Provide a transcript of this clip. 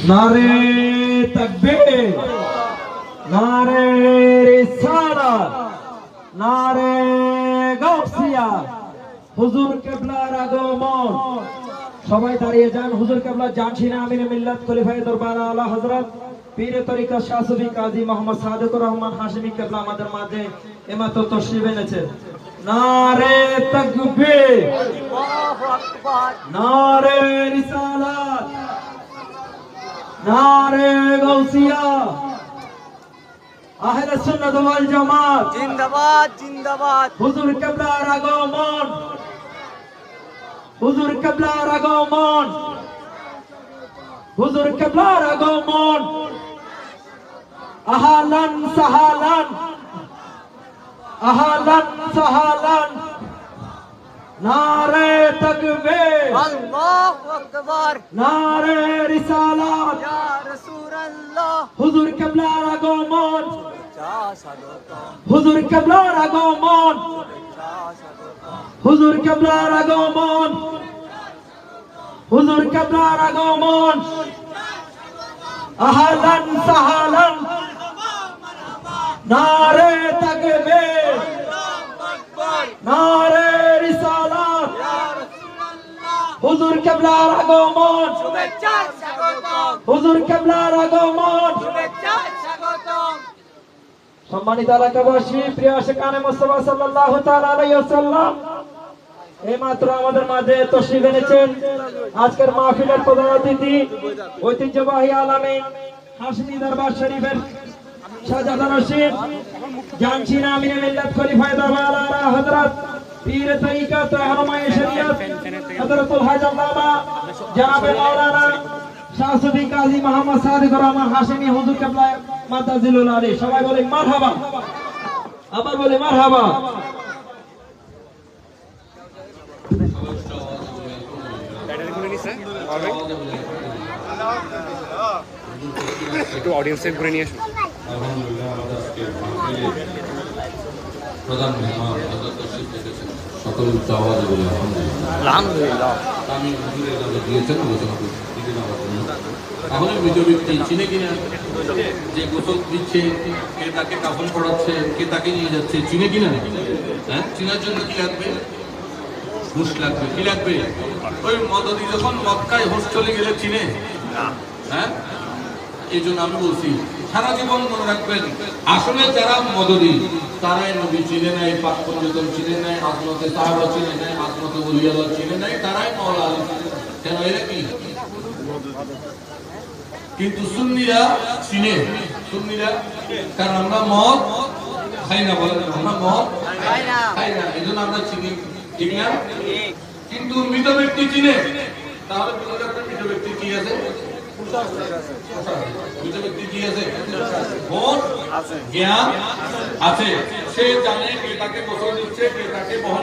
नारे तकबीर, नारे रिसालत, नारे गौसिया, হুজুর কিবলার আগমন। সবাই দাঁড়িয়ে যান। হুজুর কিবলা জানশিনা আমিরে মিল্লাত খলিফায়ে দরবার আলা হযরত পীর তরিকা শাহ সুফি কাজী মোহাম্মদ সাদেকুর রহমান হাশিমি কিবলা আমাদের মাঝে ইমামত তশরিফ এনেছেন। নারে তাকবীর, আল্লাহু আকবার, নারে রিসালাত, নারে গৌসিয়া, আহলে সুন্নাত ওয়াল জামাত জিন্দাবাদ জিন্দাবাদ। হুজুর কিবলার আগমন, হুজুর কিবলার আগমন, হুজুর কিবলার আগমন। আহলান সাহালান, আহলান সাহালান, নারে তাকবীর, আল্লাহু আকবার, নারে রিসালাত, ইয়া রাসূলুল্লাহ। হুজুর কিবলার আগমন, যা স্বাগতম, হুজুর কিবলার আগমন, যা স্বাগতম, হুজুর কিবলার আগমন, হুজুর কিবলার আগমন। আহলান সাহালান, নারে তাকবীর, নারে রিসালাত, ইয়া রাসূলুল্লাহ। হুজুর কিবলার আগমন, শুভেচ্ছা স্বাগতম, হুজুর কিবলার আগমন। শুভেচ্ছা স্বাগতম। সম্মানিত এলাকাবাসী, প্রিয় আশিকানে মুস্তাফা সাল্লাল্লাহু তাআলা আলাইহি ওয়াসাল্লাম এইমাত্র আমাদের মাঝে তশরিফ এনেছেন। আজকের মাহফিলের প্রধান অতিথি ঐতিহ্যবাহী আলামিন হাশিমি দরবার শরীফের শাহজাদা রশিদ জানশিনা আমিরে মিল্লাত খলিফায়ে দরবার আলা হযরত পীর তরিকাত রহমায়ে শরিয়ত হযরতুল হাজ আল্লামা জনাবে মাওলানা শাহ সুফি কাজী মোহাম্মদ সাদেকুর রহমান হাশিমি হুজুর কিবলা মাদাজিলুল আলী। সবাই বলে মারহাবা, আবার বলে মারহাবা। একটু অডিয়েন্স সেভ করে নিয়ে আসুন। আলহামদুলিল্লাহ, আমাদের আজকে মাহফিলের প্রধান মেহমান হযরত তশরিফ এসেছেন। সকল উচ্চ আওয়াজে বলি আলহামদুলিল্লাহ। আলহামদুলিল্লাহ। আমি হুজুরের কাছে দিয়েছেন আলোচনা করতে দিলেন আমার জন্য। তাহলে মৃত ব্যক্তি চিনে কিনা, যে গোসল দিচ্ছে, কে তাকে কাফন পড়াচ্ছে, কে তাকে নিয়ে যাচ্ছে, চিনে কিনা? হ্যাঁ, চিনার জন্য কি লাগবে? হুঁশ লাগবে। কি লাগবে? ওই মদদি যখন মক্কায় হুঁশ চলে গেলে চিনে? হ্যাঁ, এই জন্য আমি বলছি সারা জীবন মনে রাখবেন, আসলে যারা মদদি তারাই নবী চিনে নাই, পাক পঞ্চতম চিনে নাই, আজমতে সাহাবা চিনে নাই, আজমতে ওলিয়াল্লাহ চিনে নাই, তারাই মাওলা আলী চিনে নাই। কেন? এরা কি? কিন্তু সুন্নিরা চিনে। সুন্নিরা, কারণ আমরা মদ খাই না, বলেন আমরা মদ খাই না, এই জন্য আমরা চিনি, ঠিক না? কিন্তু মৃত ব্যক্তি চিনে। তাহলে বোঝা যাবে মৃত ব্যক্তি কি আছে? মৃত ব্যক্তি কি আছে? মন জ্ঞান আছে। সে জানে কে তাকে গোসল দিচ্ছে, কে তাকে বহন